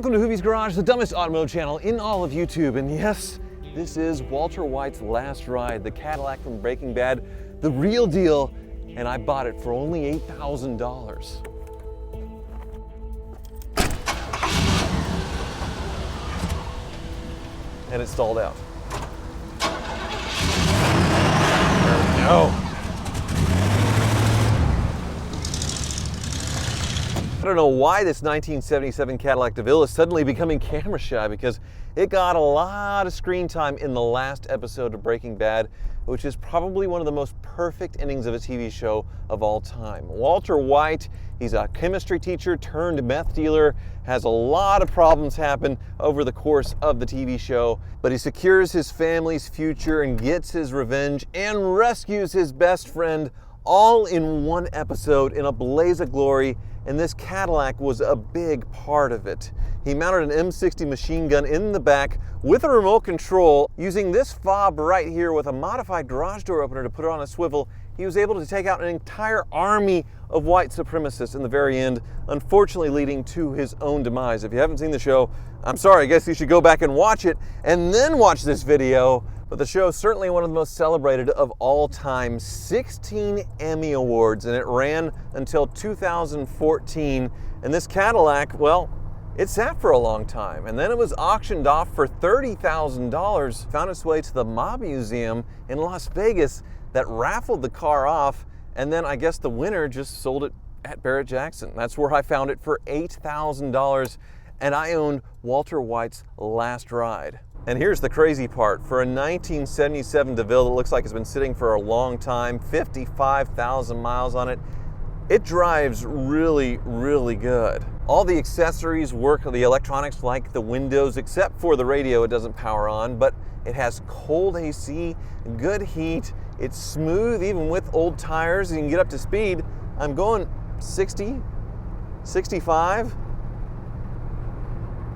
Welcome to Hoovie's Garage, the dumbest automotive channel in all of YouTube. And yes, this is Walter White's last ride, the Cadillac from Breaking Bad, the real deal, and I bought it for only $8,000. And it stalled out. There we go. I don't know why this 1977 Cadillac DeVille is suddenly becoming camera shy, because it got a lot of screen time in the last episode of Breaking Bad, which is probably one of the most perfect endings of a TV show of all time. Walter White, he's a chemistry teacher turned meth dealer, has a lot of problems happen over the course of the TV show, but he secures his family's future and gets his revenge and rescues his best friend all in one episode in a blaze of glory. And this Cadillac was a big part of it. He mounted an M60 machine gun in the back with a remote control. Using this fob right here with a modified garage door opener to put it on a swivel, he was able to take out an entire army of white supremacists in the very end, unfortunately leading to his own demise. If you haven't seen the show, I'm sorry, I guess you should go back and watch it and then watch this video. But the show is certainly one of the most celebrated of all time. 16 Emmy Awards, and it ran until 2014. And this Cadillac, well, it sat for a long time. And then it was auctioned off for $30,000, found its way to the Mob Museum in Las Vegas that raffled the car off. And then I guess the winner just sold it at Barrett-Jackson. That's where I found it for $8,000. And I owned Walter White's last ride. And here's the crazy part. For a 1977 DeVille that looks like it's been sitting for a long time, 55,000 miles on it, it drives really, really good. All the accessories work, the electronics like the windows, except for the radio it doesn't power on, but it has cold AC, good heat, it's smooth even with old tires, you can get up to speed. I'm going 60, 65,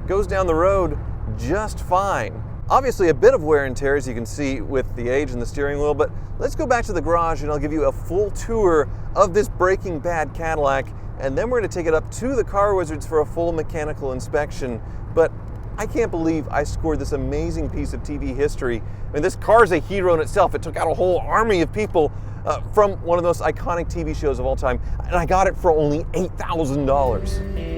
goes down the road just fine. Obviously a bit of wear and tear, as you can see with the age and the steering wheel, but let's go back to the garage and I'll give you a full tour of this Breaking Bad Cadillac, and then we're going to take it up to the Car Wizards for a full mechanical inspection. But I can't believe I scored this amazing piece of TV history. I mean, this car is a hero in itself. It took out a whole army of people from one of the most iconic TV shows of all time, and I got it for only $8,000.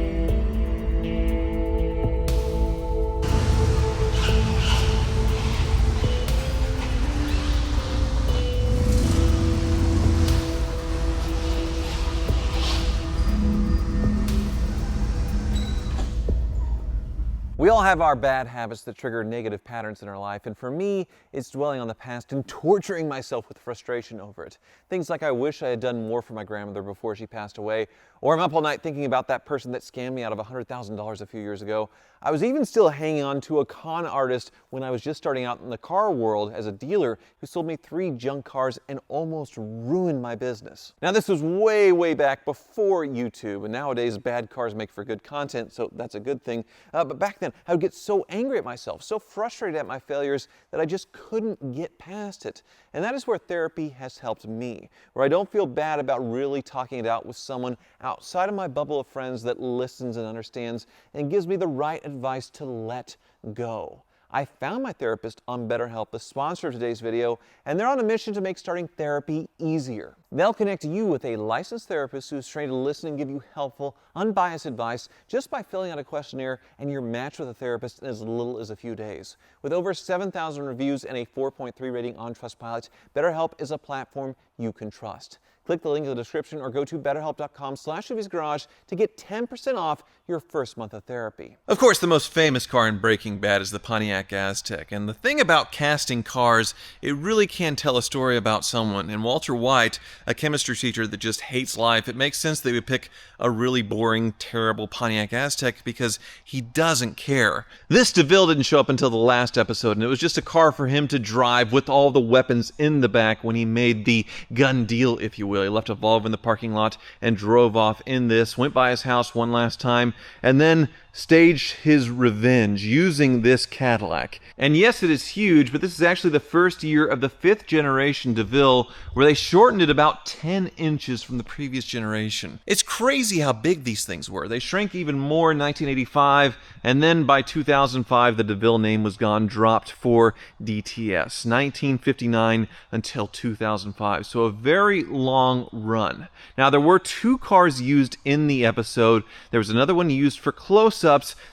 We all have our bad habits that trigger negative patterns in our life, and for me, it's dwelling on the past and torturing myself with frustration over it. Things like I wish I had done more for my grandmother before she passed away, or I'm up all night thinking about that person that scammed me out of $100,000 a few years ago. I was even still hanging on to a con artist when I was just starting out in the car world as a dealer who sold me 3 junk cars and almost ruined my business. Now this was way, way back before YouTube, and nowadays bad cars make for good content, so that's a good thing. But back then, I would get so angry at myself, so frustrated at my failures that I just couldn't get past it. And that is where therapy has helped me, where I don't feel bad about really talking it out with someone outside of my bubble of friends that listens and understands and gives me the right advice to let go. I found my therapist on BetterHelp, the sponsor of today's video, and they're on a mission to make starting therapy easier. They'll connect you with a licensed therapist who's trained to listen and give you helpful, unbiased advice just by filling out a questionnaire, and you're matched with a therapist in as little as a few days. With over 7,000 reviews and a 4.3 rating on Trustpilot, BetterHelp is a platform you can trust. Click the link in the description or go to betterhelp.com/Hoovie'sGarage to get 10% off your first month of therapy. Of course, the most famous car in Breaking Bad is the Pontiac Aztek. And the thing about casting cars, it really can tell a story about someone. And Walter White, a chemistry teacher that just hates life, it makes sense that he would pick a really boring, terrible Pontiac Aztek because he doesn't care. This DeVille didn't show up until the last episode, and it was just a car for him to drive with all the weapons in the back when he made the gun deal, if you will. wheel. He left a Volvo in the parking lot and drove off in this, went by his house one last time, and then staged his revenge using this Cadillac. And yes, it is huge, but this is actually the first year of the 5th generation DeVille, where they shortened it about 10 inches from the previous generation. It's crazy how big these things were. They shrank even more in 1985, and then by 2005, the DeVille name was gone, dropped for DTS. 1959 until 2005, so a very long run. Now, there were 2 cars used in the episode. There was another one used for close-ups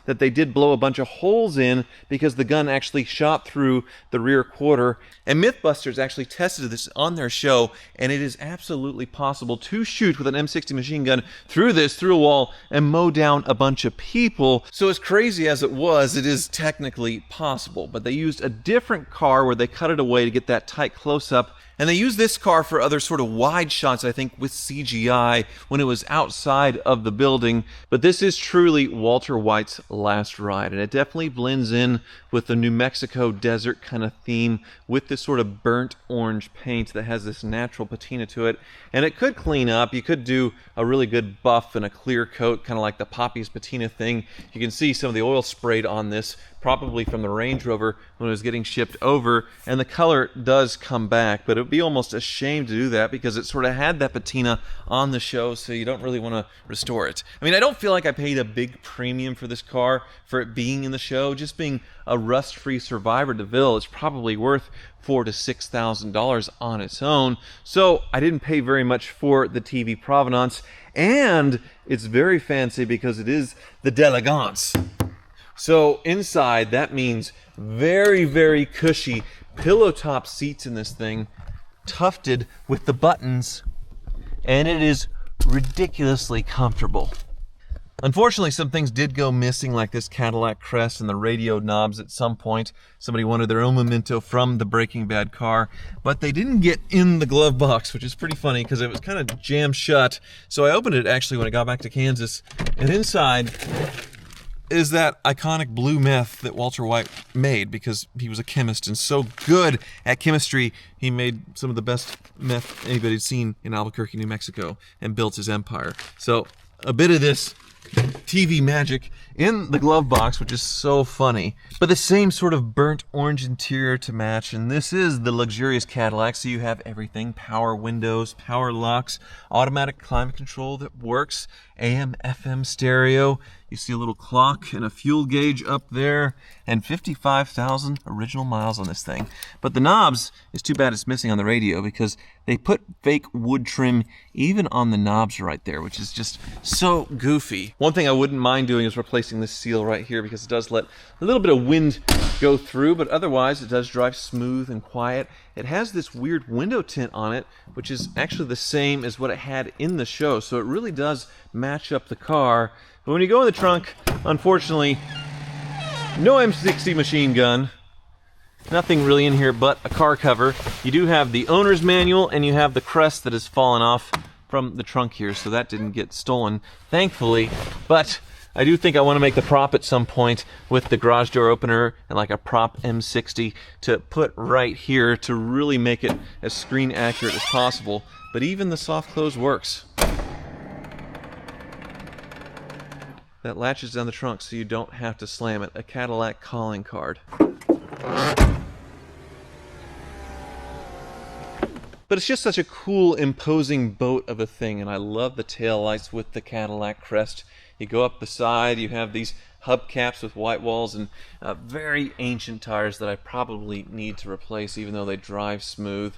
that they did blow a bunch of holes in because the gun actually shot through the rear quarter. And Mythbusters actually tested this on their show, and it is absolutely possible to shoot with an M60 machine gun through a wall and mow down a bunch of people. So as crazy as it is technically possible. But they used a different car where they cut it away to get that tight close-up. And they used this car for other sort of wide shots, I think, with CGI when it was outside of the building. But this is truly Walter White's last ride, and it definitely blends in with the New Mexico desert kind of theme with this sort of burnt orange paint that has this natural patina to it. And it could clean up. You could do a really good buff and a clear coat, kind of like the Poppy's patina thing. You can see some of the oil sprayed on this, probably from the Range Rover when it was getting shipped over, and the color does come back, but it would be almost a shame to do that because it sort of had that patina on the show, so you don't really want to restore it. I mean, I don't feel like I paid a big premium for this car for it being in the show. Just being a rust-free Survivor DeVille is probably worth $4,000 to $6,000 on its own, so I didn't pay very much for the TV provenance, and it's very fancy because it is the d'Elegance. So inside, that means very, very cushy pillow top seats in this thing, tufted with the buttons, and it is ridiculously comfortable. Unfortunately, some things did go missing, like this Cadillac crest and the radio knobs at some point. Somebody wanted their own memento from the Breaking Bad car, but they didn't get in the glove box, which is pretty funny because it was kind of jammed shut. So I opened it actually when I got back to Kansas, and inside is that iconic blue meth that Walter White made because he was a chemist and so good at chemistry, he made some of the best meth anybody'd seen in Albuquerque, New Mexico, and built his empire. So a bit of this TV magic in the glove box, which is so funny, but the same sort of burnt orange interior to match. And this is the luxurious Cadillac, so you have everything: power windows, power locks, automatic climate control that works, AM FM stereo. You see a little clock and a fuel gauge up there, and 55,000 original miles on this thing. But the knobs, it's too bad it's missing on the radio because they put fake wood trim even on the knobs right there, which is just so goofy. One thing I wouldn't mind doing is replacing this seal right here because it does let a little bit of wind go through, but otherwise it does drive smooth and quiet. It has this weird window tint on it, which is actually the same as what it had in the show, so it really does match up the car. But when you go in the trunk, unfortunately, no M60 machine gun. Nothing really in here but a car cover. You do have the owner's manual, and you have the crest that has fallen off from the trunk here, so that didn't get stolen, thankfully. But I do think I want to make the prop at some point with the garage door opener and like a prop M60 to put right here to really make it as screen accurate as possible. But even the soft close works. That latches down the trunk so you don't have to slam it. A Cadillac calling card. But it's just such a cool, imposing boat of a thing, and I love the taillights with the Cadillac crest. You go up the side, you have these hubcaps with white walls and very ancient tires that I probably need to replace even though they drive smooth.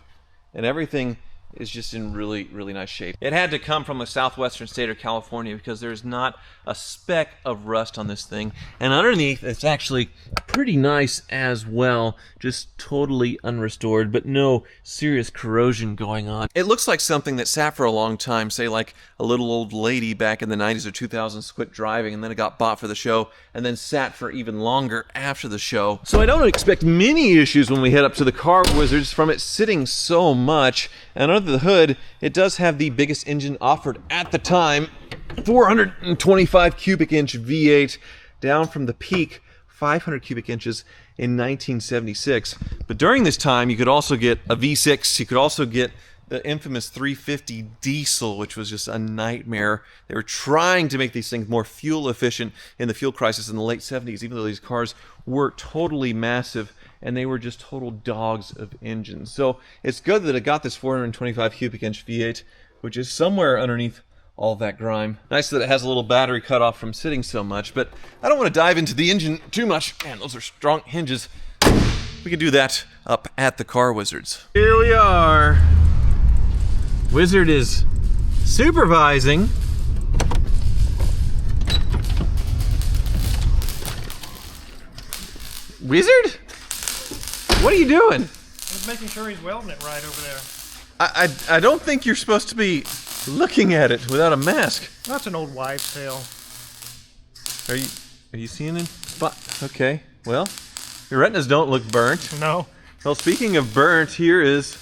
And everything is just in really, really nice shape. It had to come from a southwestern state of California because there's not a speck of rust on this thing. And underneath, it's actually pretty nice as well. Just totally unrestored, but no serious corrosion going on. It looks like something that sat for a long time, say like a little old lady back in the 90s or 2000s quit driving and then it got bought for the show and then sat for even longer after the show. So I don't expect many issues when we head up to the Car Wizards from it sitting so much. And under the hood, it does have the biggest engine offered at the time, 425 cubic inch V8, down from the peak 500 cubic inches in 1976. But during this time, you could also get a V6, you could also get the infamous 350 diesel, which was just a nightmare. They were trying to make these things more fuel efficient in the fuel crisis in the late 70s, even though these cars were totally massive and they were just total dogs of engines. So it's good that it got this 425 cubic inch V8, which is somewhere underneath all that grime. Nice that it has a little battery cutoff from sitting so much, but I don't want to dive into the engine too much. Man, those are strong hinges. We can do that up at the Car Wizards. Here we are. Wizard is supervising. Wizard? What are you doing? I was making sure he's welding it right over there. I don't think you're supposed to be looking at it without a mask. That's an old wives' tale. Are you seeing it? Okay. Well, your retinas don't look burnt. No. Well, speaking of burnt, here is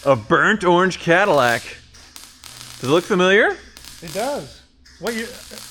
a burnt orange Cadillac. Does it look familiar? It does.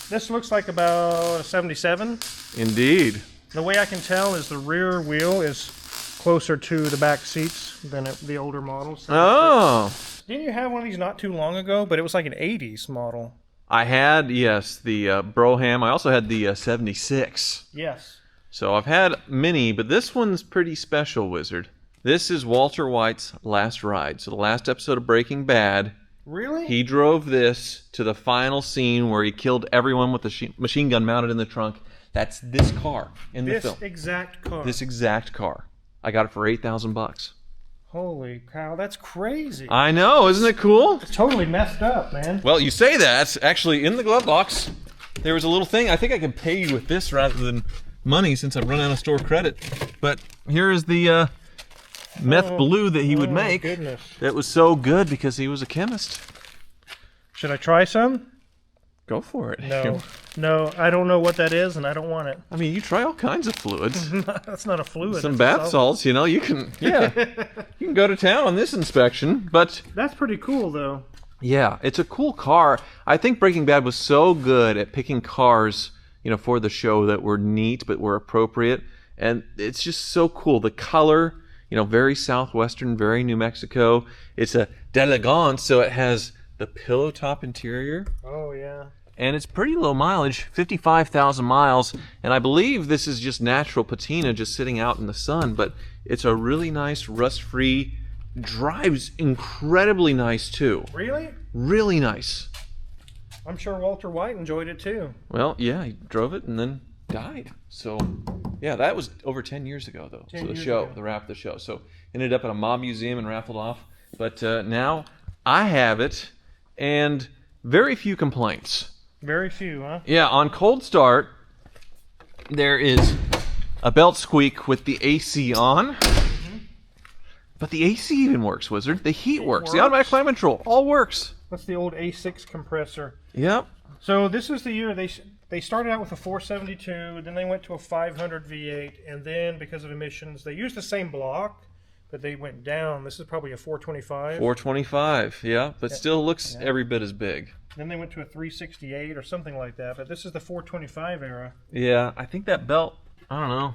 This looks like about a 77. Indeed. The way I can tell is the rear wheel is closer to the back seats than the older models. Oh. Didn't you have one of these not too long ago? But it was like an 80s model. I had, yes, the Brougham. I also had the 76. Yes. So I've had many, but this one's pretty special, Wizard. This is Walter White's last ride. So the last episode of Breaking Bad. Really? He drove this to the final scene where he killed everyone with the machine gun mounted in the trunk. That's this car in the film. This exact car. This exact car. I got it for $8,000. Holy cow, that's crazy. I know, isn't it cool? It's totally messed up, man. Well, you say that. Actually, in the glove box, there was a little thing. I think I can pay you with this rather than money since I've run out of store credit. But here is the meth blue that he would make. Goodness. That was so good because he was a chemist. Should I try some? Go for it. No, I don't know what that is, and I don't want it. I mean, you try all kinds of fluids. That's not a fluid. Some bath salts, you know, you can, you can go to town on this inspection, but... That's pretty cool, though. Yeah, it's a cool car. I think Breaking Bad was so good at picking cars, you know, for the show that were neat but were appropriate, and it's just so cool. The color, you know, very Southwestern, very New Mexico. It's a d'elegance, so it has the pillow top interior. Oh, yeah. And it's pretty low mileage, 55,000 miles, and I believe this is just natural patina just sitting out in the sun, but it's a really nice, rust-free, drives incredibly nice too. Really? Really nice. I'm sure Walter White enjoyed it too. Well, yeah, he drove it and then died. So, yeah, that was over 10 years ago, though. So the show, the wrap of the show. So ended up at a mob museum and raffled off. But now I have it, and very few complaints. Very few, huh? Yeah, on cold start, there is a belt squeak with the AC on. Mm-hmm. But the AC even works, Wizard. The heat works. The automatic climate control all works. That's the old A6 compressor. Yep. So this is the year they started out with a 472, then they went to a 500 V8, and then because of emissions, they used the same block, but they went down. This is probably a 425. 425, yeah, but still looks every bit as big. Then they went to a 368 or something like that, but this is the 425 era. Yeah, I think that belt, I don't know.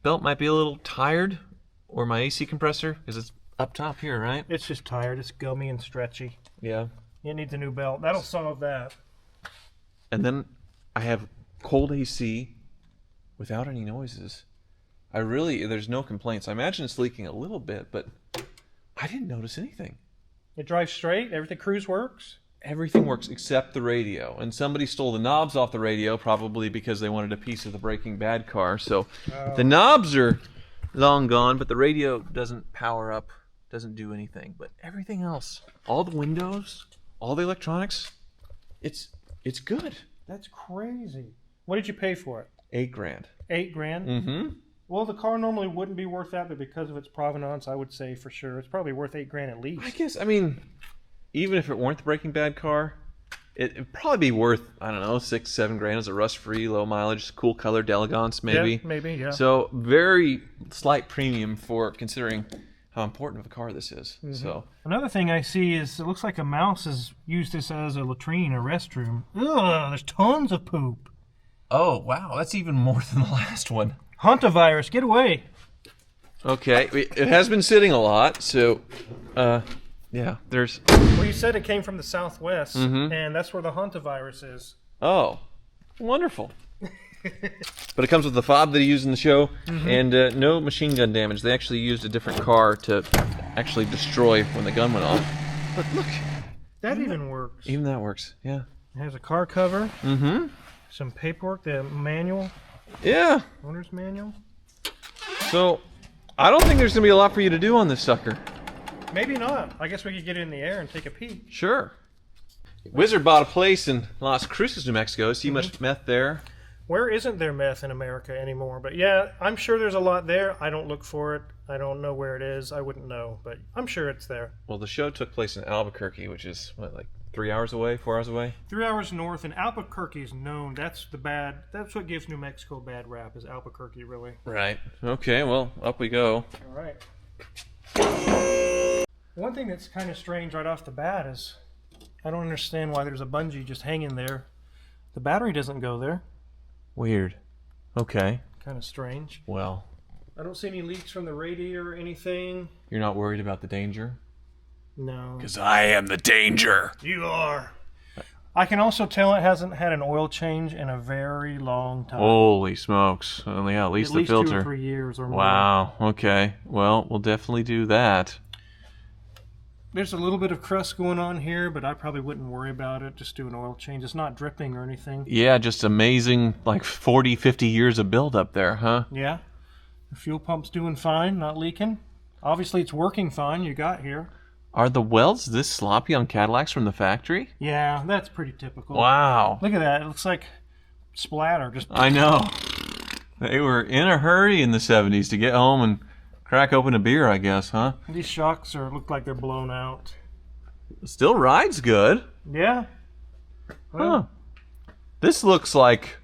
Belt might be a little tired, or my AC compressor, because it's up top here, right? It's just tired. It's gummy and stretchy. Yeah. It needs a new belt. That'll solve that. And then I have cold AC without any noises. There's no complaints. I imagine it's leaking a little bit, but I didn't notice anything. It drives straight. Everything cruise works. Everything works except the radio. And somebody stole the knobs off the radio, probably because they wanted a piece of the Breaking Bad car. So the knobs are long gone, but the radio doesn't power up, doesn't do anything. But everything else, all the windows, all the electronics, it's good. That's crazy. What did you pay for it? $8,000. $8,000? Mm-hmm. Well, the car normally wouldn't be worth that, but because of its provenance, I would say for sure it's probably worth $8,000 at least. I guess, I mean, even if it weren't the Breaking Bad car, it'd probably be worth, I don't know, $6,000-7,000 as a rust-free, low mileage, cool color d'elegance, maybe. Yeah, maybe, yeah. So very slight premium for considering how important of a car this is. Mm-hmm. So another thing I see is it looks like a mouse has used this as a latrine or restroom. Ugh, there's tons of poop. Oh, wow, that's even more than the last one. Hantavirus, get away. Okay, it has been sitting a lot, so Yeah, there's... Well, you said it came from the Southwest, Mm-hmm. and that's where the hantavirus is. Oh, wonderful. But it comes with the fob that he used in the show, and no machine gun damage. They actually used a different car to actually destroy when the gun went off. But look. That even works. Even that works, yeah. It has a car cover. Mm-hmm. Some paperwork, the manual. Yeah. Owner's manual. So, I don't think there's going to be a lot for you to do on this sucker. Maybe not. I guess we could get in the air and take a peek. Sure. Wizard bought a place in Las Cruces, New Mexico. See much meth there? Where isn't there meth in America anymore? But yeah, I'm sure there's a lot there. I don't look for it. I don't know where it is. I wouldn't know, but I'm sure it's there. Well, the show took place in Albuquerque, which is, what, like 3 hours away, 4 hours away? 3 hours north, and Albuquerque is known. That's what gives New Mexico a bad rap, is Albuquerque, really. Right. Okay, well, up we go. All right. One thing that's kind of strange right off the bat is I don't understand why there's a bungee just hanging there. The battery doesn't go there. Weird. Okay. Kind of strange. Well, I don't see any leaks from the radiator or anything. you're not worried about the danger? No. Because I am the danger. You are. I can also tell it hasn't had an oil change in a very long time. Holy smokes. Well, yeah, at least the filter. 2 or 3 years or more. Wow. Okay. Well, we'll definitely do that. There's a little bit of crust going on here, but I probably wouldn't worry about it. Just do an oil change. It's not dripping or anything. Yeah, just amazing, like 40, 50 years of buildup there, huh? Yeah. The fuel pump's doing fine, not leaking. Obviously, it's working fine. You got here. Are the welds this sloppy on Cadillacs from the factory? Yeah, that's pretty typical. Wow. Look at that. It looks like splatter. Just I know. They were in a hurry in the 70s to get home and crack open a beer, I guess, huh? these shocks look like they're blown out. Still rides good. Yeah. Huh. This looks like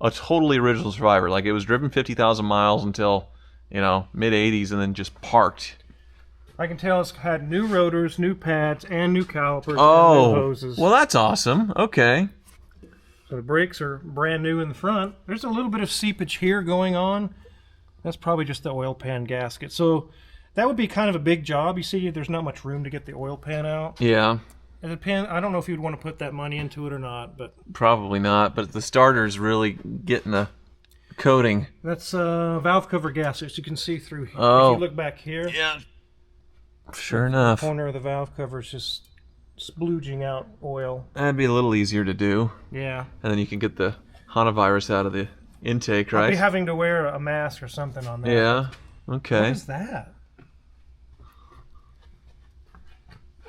a totally original Survivor. Like it was driven 50,000 miles until, mid-80s and then just parked. I can tell it's had new rotors, new pads, and new calipers, and new hoses. Well, that's awesome. Okay. So the brakes are brand new in the front. There's a little bit of seepage here going on. That's probably just the oil pan gasket. So that would be kind of a big job. You see, there's not much room to get the oil pan out. Yeah. And the pan, I don't know if you'd want to put that money into it or not, but Probably not, but the starter's really getting a coating. that's valve cover gasket. You can see through here. Oh. If you look back here, Yeah. Sure enough. corner of the valve cover is just splooging out oil. That'd be a little easier to do. Yeah. And then you can get the hantavirus out of the intake, I'll right? be having to wear a mask or something on that. Yeah. Okay. What is that?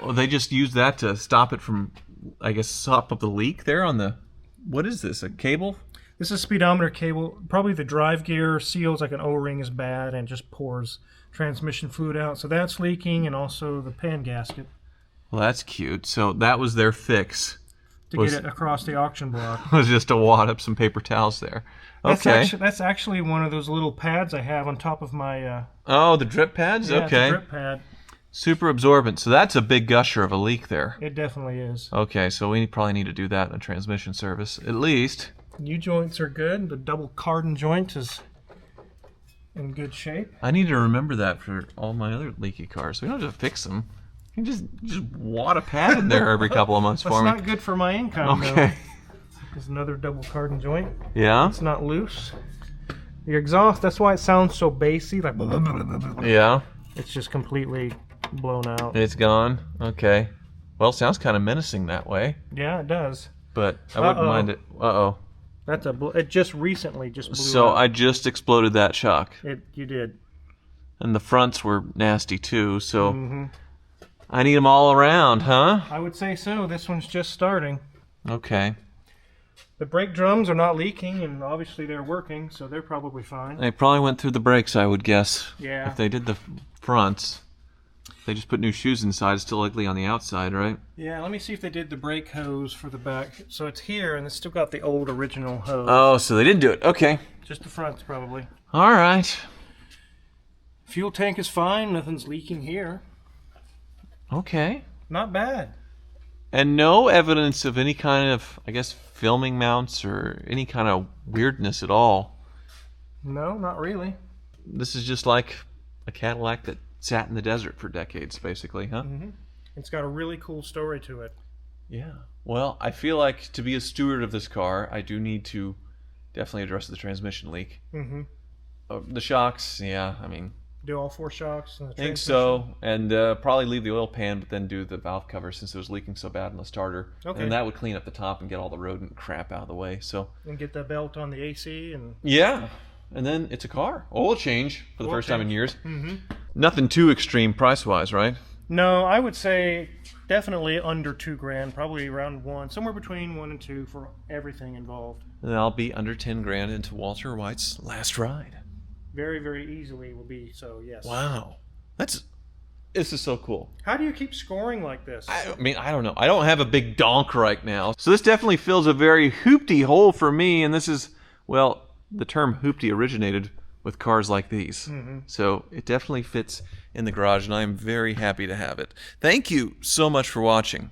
Well, they just use that to stop it from, I guess, stop up the leak there on the... What is this, a cable? This is speedometer cable. Probably the drive gear seals like an O-ring is bad and just pours transmission fluid out. So that's leaking, and also the pan gasket Well, that's cute. So that was their fix. to get it across the auction block. Was just to wad up some paper towels there. Okay. That's actually one of those little pads I have on top of my... Oh, the drip pads? yeah, it's a Okay. drip pad. Super absorbent. So that's a big gusher of a leak there. It definitely is. Okay, so we probably need to do that in a transmission service, at least. U-joints are good. The double cardan joint is in good shape. I need to remember that for all my other leaky cars. We don't have to fix them. You can just wad a pad in there every couple of months That's for me. not good for my income, Okay. though. There's another double cardan joint. Yeah? It's not loose. The exhaust, that's why it sounds so bassy. Like Yeah. it's just completely blown out. It's gone. Okay. Well, sounds kind of menacing that way, Yeah, it does. but I wouldn't Uh-oh. mind it. Uh-oh. That's it just recently just blew So out. I just exploded that shock. You did. And the fronts were nasty too, so Mm-hmm. I need them all around, huh? I would say so. This one's just starting. Okay. The brake drums are not leaking, and obviously they're working, so they're probably fine. They probably went through the brakes, I would guess. Yeah. If they did the fronts. They just put new shoes inside, it's still ugly on the outside, right? Yeah, let me see if they did the brake hose for the back. So it's here, and it's still got the old original hose. Oh, so they didn't do it. Okay. Just the fronts, probably. All right. Fuel tank is fine. Nothing's leaking here. Okay. Not bad. And no evidence of any kind of, I guess, filming mounts or any kind of weirdness at all. No, not really. This is just like a Cadillac that sat in the desert for decades, basically, huh? Mm-hmm. It's got a really cool story to it. Yeah. Well, I feel like to be a steward of this car, I do need to definitely address the transmission leak. Mm-hmm. The shocks, yeah, I mean, Do all 4 shocks and the I think transmission? so. And probably leave the oil pan, but then do the valve cover since it was leaking so bad in the starter. Okay. And that would clean up the top and get all the rodent crap out of the way. So And get the belt on the AC and... yeah. And then it's a car. Oil change for the Oil first time in change. years. Mm-hmm. Nothing too extreme price-wise, right? No, I would say definitely under $2,000, probably around 1, somewhere between 1 and 2 for everything involved. And I'll be under 10 grand into Walter White's last ride. Very, very easily will be so, yes. Wow. This is so cool. How do you keep scoring like this? I mean, I don't know. I don't have a big donk right now. So this definitely fills a very hoopty hole for me. And this is, well, the term hoopty originated with cars like these. Mm-hmm. So it definitely fits in the garage, and I'm very happy to have it. Thank you so much for watching.